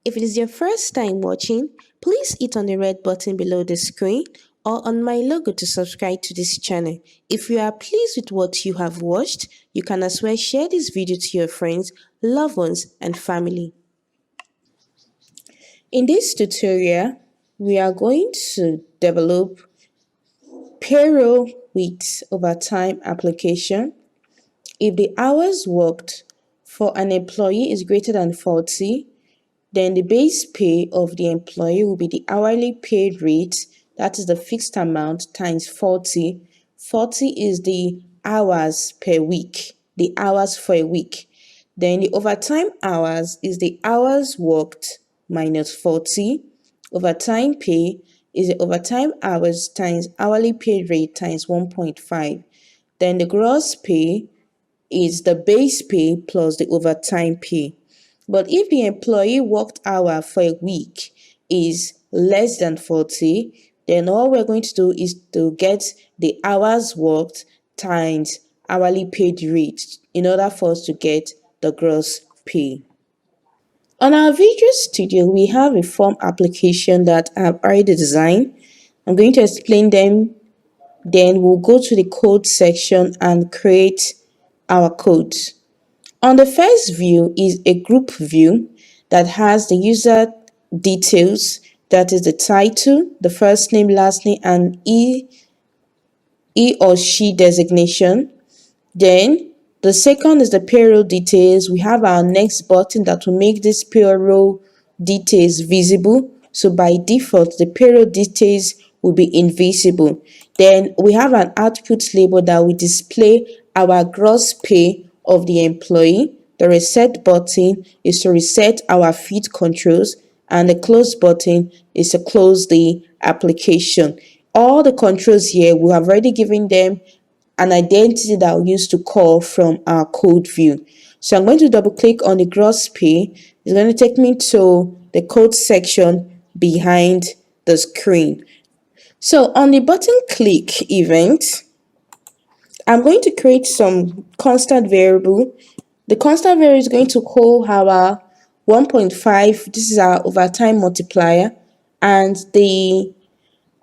If it is your first time watching, please hit on the red button below the screen or on my logo to subscribe to this channel. If you are pleased with what you have watched, you can as well share this video to your friends, loved ones, and family. In this tutorial, we are going to develop payroll with overtime application. If the hours worked for an employee is greater than 40, then the base pay of the employee will be the hourly paid rate, that is the fixed amount, times 40. 40 is the hours per week, the hours for a week. Then the overtime hours is the hours worked minus 40. Overtime pay is the overtime hours times hourly paid rate times 1.5. Then the gross pay is the base pay plus the overtime pay. But if the employee worked hour for a week is less than 40, then all we're going to do is to get the hours worked times hourly paid rate in order for us to get the gross pay. On our Visual Studio, we have a form application that I've already designed. I'm going to explain them, then we'll go to the code section and create our code. On the first view is a group view that has the user details, that is the title, the first name, last name, and he or she designation. Then the second is the payroll details. We have our next button that will make this payroll details visible. So by default, the payroll details will be invisible. Then we have an output label that will display our gross pay of the employee. The reset button is to reset our feed controls, and the close button is to close the application. All the controls here, we have already given them an identity that we use to call from our code view. So I'm going to double click on the gross pay. It's going to take me to the code section behind the screen. So on the button click event, I'm going to create some constant variable. The constant variable is going to hold our 1.5. This is our overtime multiplier, and the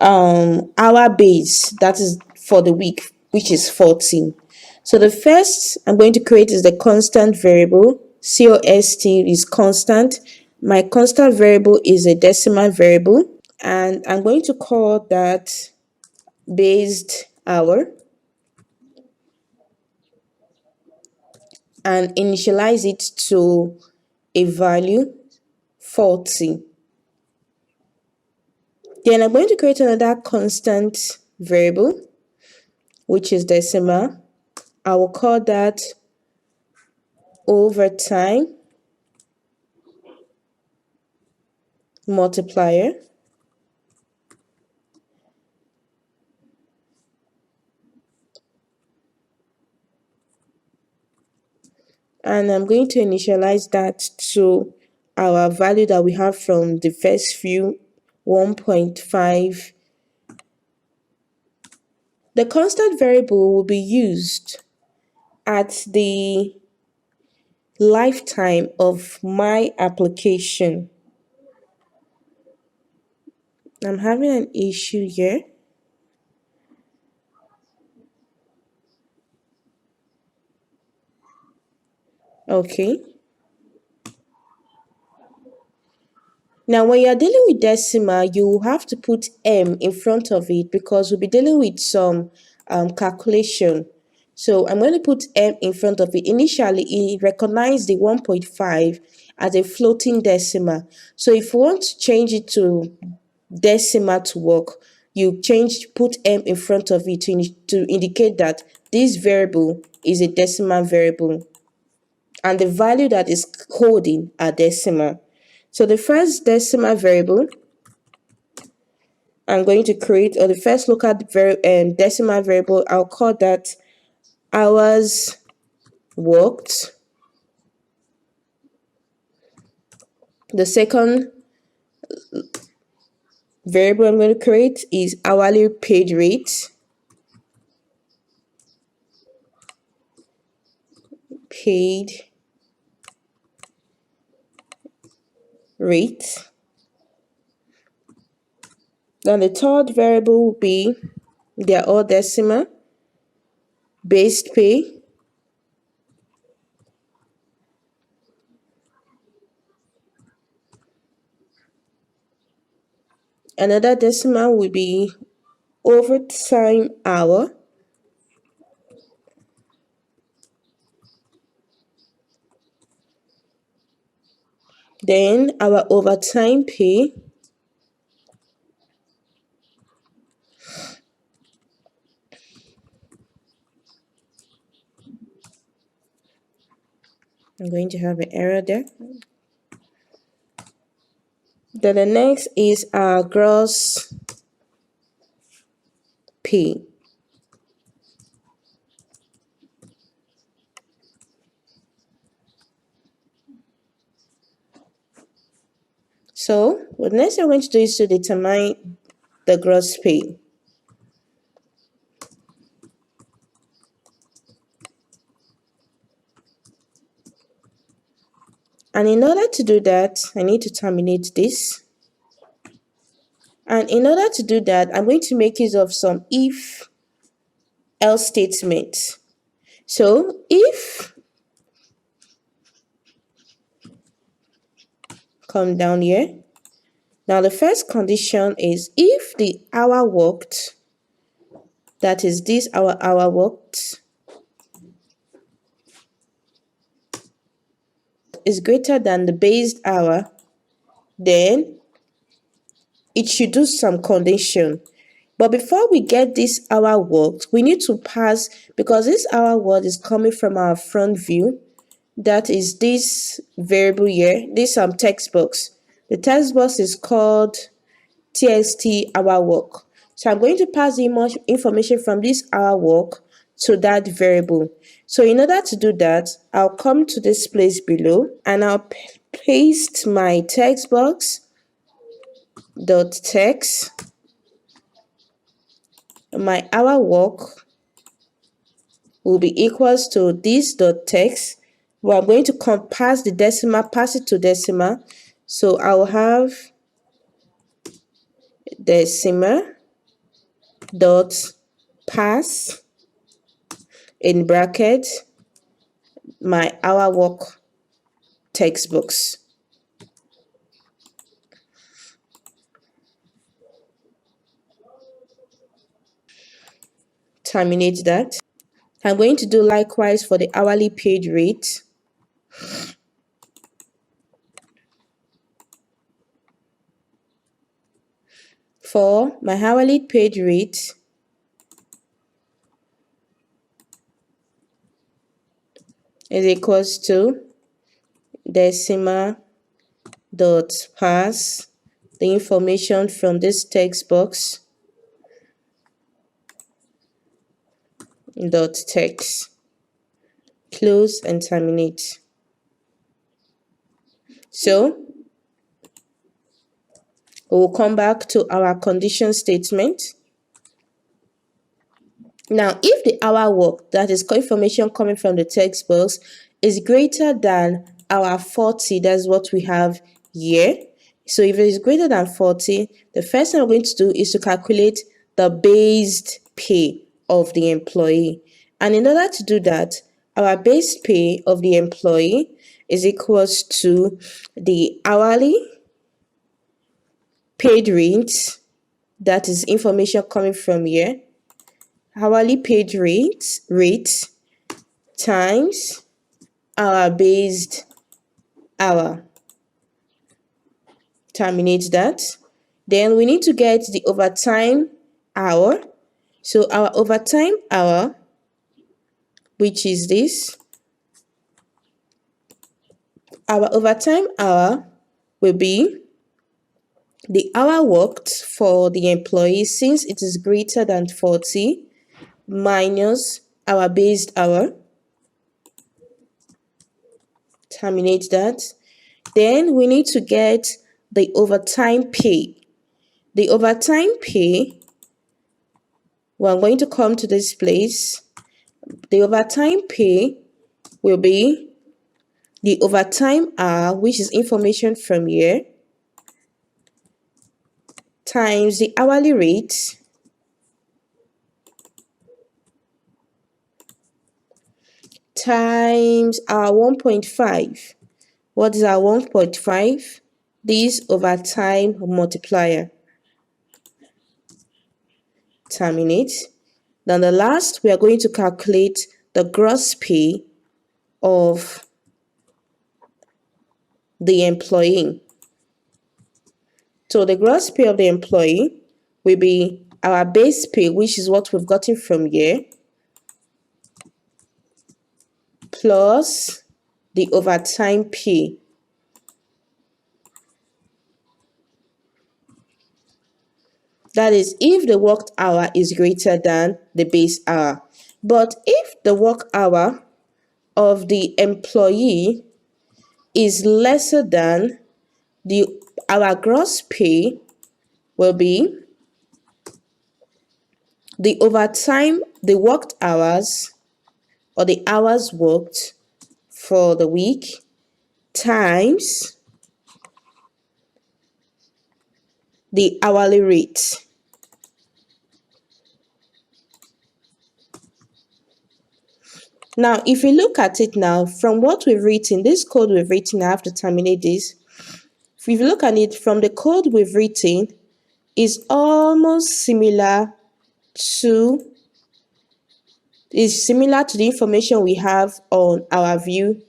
hour base, that is for the week, which is 14. So the first I'm going to create is the constant variable. Cost is constant. My constant variable is a decimal variable, and I'm going to call that based hour and initialize it to a value 40. Then I'm going to create another constant variable, which is decimal. I will call that overtime multiplier. And I'm going to initialize that to our value that we have from the first view, 1.5. The constant variable will be used at the lifetime of my application. I'm having an issue here. Okay. Now, when you're dealing with decimal, you have to put m in front of it because we'll be dealing with some calculation. So I'm going to put m in front of it. Initially, it recognized the 1.5 as a floating decimal. So if you want to change it to decimal to work, you put m in front of it to indicate that this variable is a decimal variable and the value that is holding a decimal. So the first decimal variable I'm going to create, or the first local decimal variable, I'll call that hours worked. The second variable I'm going to create is hourly paid rate. Paid rate. Then the third variable will be, they're all decimal, based pay. Another decimal will be overtime hour. Then our overtime pay. I'm going to have an error there. Then the next is our gross pay. So what next I'm going to do is to determine the gross pay. And in order to do that, I need to terminate this. And in order to do that, I'm going to make use of some if else statements. So if, come down here. Now the first condition is if the hour worked, that is this hour worked, is greater than the based hour, then it should do some condition. But before we get this hour worked, we need to pass, because this hour word is coming from our front view, that is this variable here, this text box. The text box is called txt hour work. So I'm going to pass the information from this hour work to that variable. So in order to do that, I'll come to this place below and I'll paste my text box dot text, my hour work will be equals to this dot text. Well, I'm going to pass the decimal, pass it to decimal. So I'll have decimal dot pass in bracket my hour work textbooks. Terminate that. I'm going to do likewise for the hourly paid rate. For my hourly paid rate, is equals to decimal dot pass the information from this text box dot text, close and terminate. So we'll come back to our condition statement. Now, if the hour work, that is information coming from the text box, is greater than our 40, that's what we have here. So if it is greater than 40, the first thing I'm going to do is to calculate the based pay of the employee. And in order to do that, our base pay of the employee is equals to the hourly paid rate, that is information coming from here, hourly paid rate times our based hour. Terminate that. Then we need to get the overtime hour. So our overtime hour, which is this, our overtime hour will be the hour worked for the employee since it is greater than 40 minus our based hour. Terminate that. Then we need to get the overtime pay. The overtime pay, we're going to come to this place. The overtime pay will be the overtime hour, which is information from here, times the hourly rate times our 1.5. What is our 1.5? This overtime multiplier. Terminate. Then the last, we are going to calculate the gross pay of the employee. So the gross pay of the employee will be our base pay, which is what we've gotten from here, plus the overtime pay. That is if the worked hour is greater than the base hour. But if the work hour of the employee is lesser than our gross pay will be the overtime, the worked hours or the hours worked for the week times the hourly rate. Now, if you look at it now, from what we've written, this code we've written, I have to terminate this. If you look at it from the code we've written, is almost similar to the information we have on our view.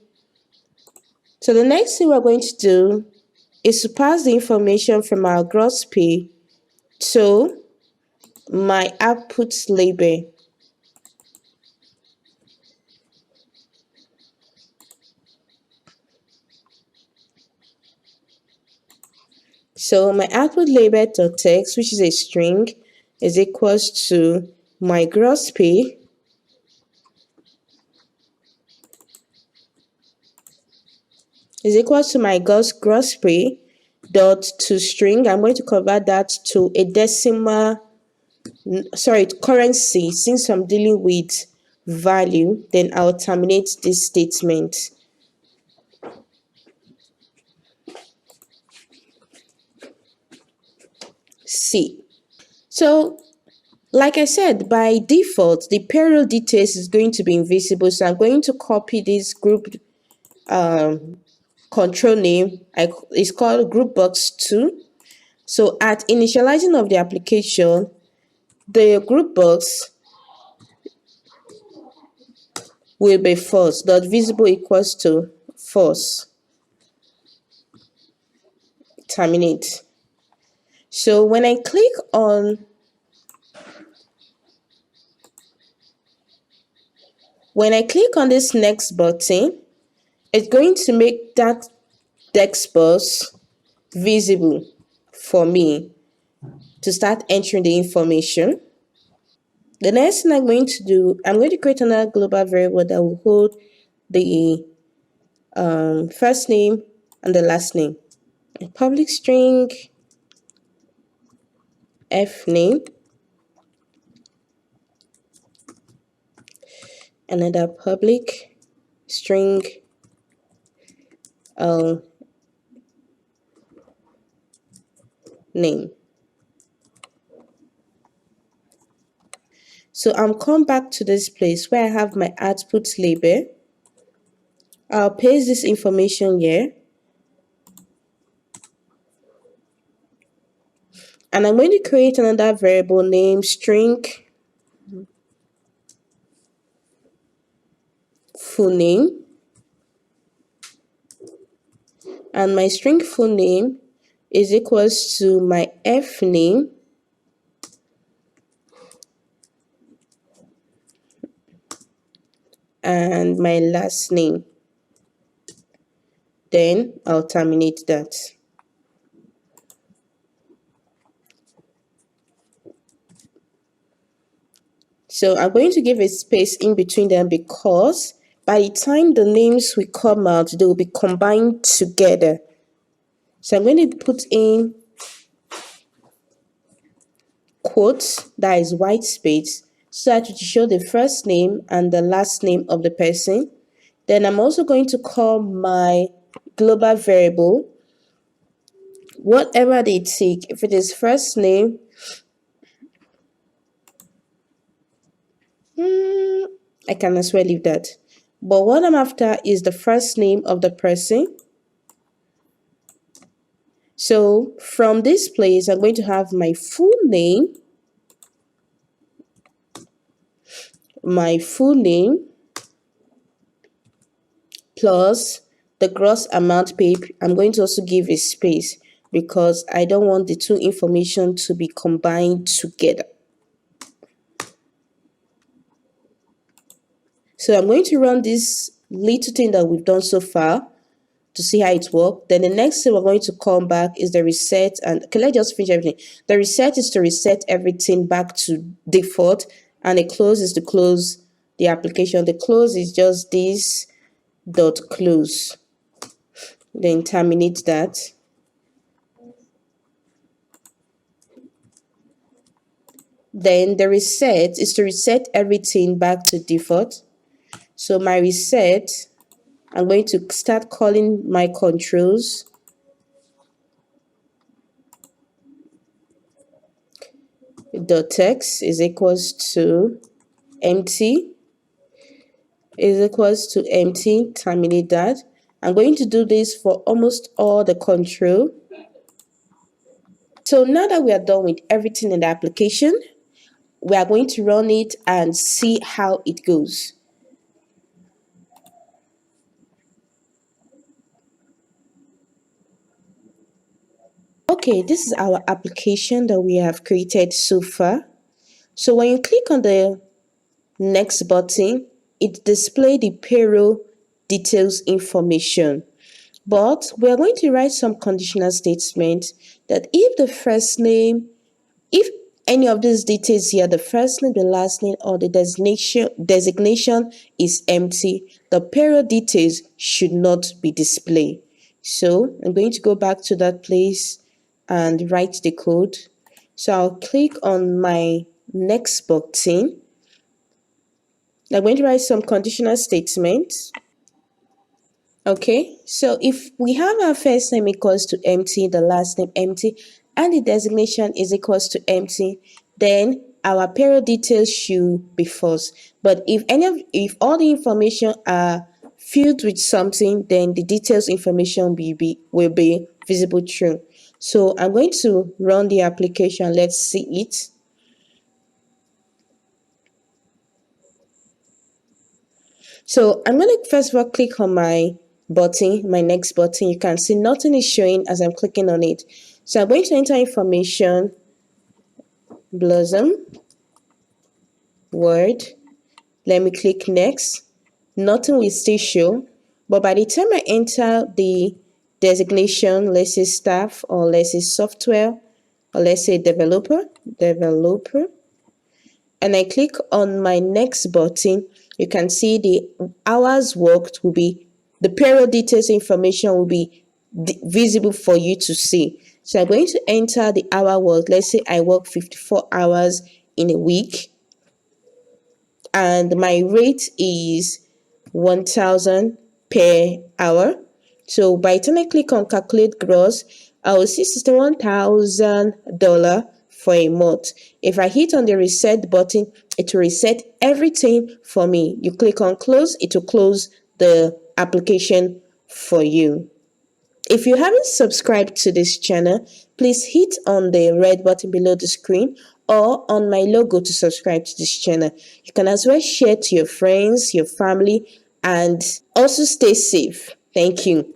So the next thing we're going to do is to pass the information from our gross pay to my output label. So my output label.text, which is a string, is equals to my gross pay is equals to my gross pay dot to string. I'm going to convert that to a currency. Since I'm dealing with value, then I'll terminate this statement. C. So, like I said, by default, the payroll details is going to be invisible. So I'm going to copy this group control name. It's called group box 2. So at initializing of the application, the group box will be false. Dot visible equals to false. Terminate. So when I click on this next button, it's going to make that text box visible for me to start entering the information. The next thing I'm going to do, I'm going to create another global variable that will hold the first name and the last name. A public string f name, another public string name. So I'm come back to this place where I have my output label. I'll paste this information here. And I'm going to create another variable named string full name. And my string full name is equals to my f name and my last name. Then I'll terminate that. So I'm going to give a space in between them because by the time the names will come out, they will be combined together. So I'm going to put in quotes, that is white space, so that to show the first name and the last name of the person. Then I'm also going to call my global variable, whatever they take. If it is first name, I can as well leave that. But what I'm after is the first name of the person. So from this place, I'm going to have my full name, plus the gross amount paid. I'm going to also give a space because I don't want the two information to be combined together. So I'm going to run this little thing that we've done so far to see how it works. Then the next thing we're going to come back is the reset. And okay, let's just finish everything. The reset is to reset everything back to default, and the close is to close the application. The close is just this dot close. Then terminate that. Then the reset is to reset everything back to default. So my reset, I'm going to start calling my controls. The text is equals to empty, terminate that. I'm going to do this for almost all the control. So now that we are done with everything in the application, we are going to run it and see how it goes. Okay, this is our application that we have created so far. So when you click on the next button, it displays the payroll details information. But we are going to write some conditional statement that if any of these details here, the first name, the last name, or the designation is empty, the payroll details should not be displayed. So I'm going to go back to that place and write the code. So I'll click on my next button. I'm going to write some conditional statements. Okay, so if we have our first name equals to empty, the last name empty, and the designation is equals to empty, then our payroll details should be false. But if all the information are filled with something, then the details information will be visible true. So I'm going to run the application. Let's see it. So I'm going to first of all click on my button, my next button. You can see nothing is showing as I'm clicking on it. So I'm going to enter information, Blossom, Word. Let me click next. Nothing will still show. But by the time I enter the designation, let's say staff, or let's say software, or let's say developer, and I click on my next button, you can see the hours worked will be, the payroll details information will be visible for you to see. So I'm going to enter the hour work. Let's say I work 54 hours in a week, and my rate is 1,000 per hour. So by the time I click on calculate gross, I will see $61,000 for a month. If I hit on the reset button, it will reset everything for me. You click on close, it will close the application for you. If you haven't subscribed to this channel, please hit on the red button below the screen or on my logo to subscribe to this channel. You can as well share to your friends, your family, and also stay safe. Thank you.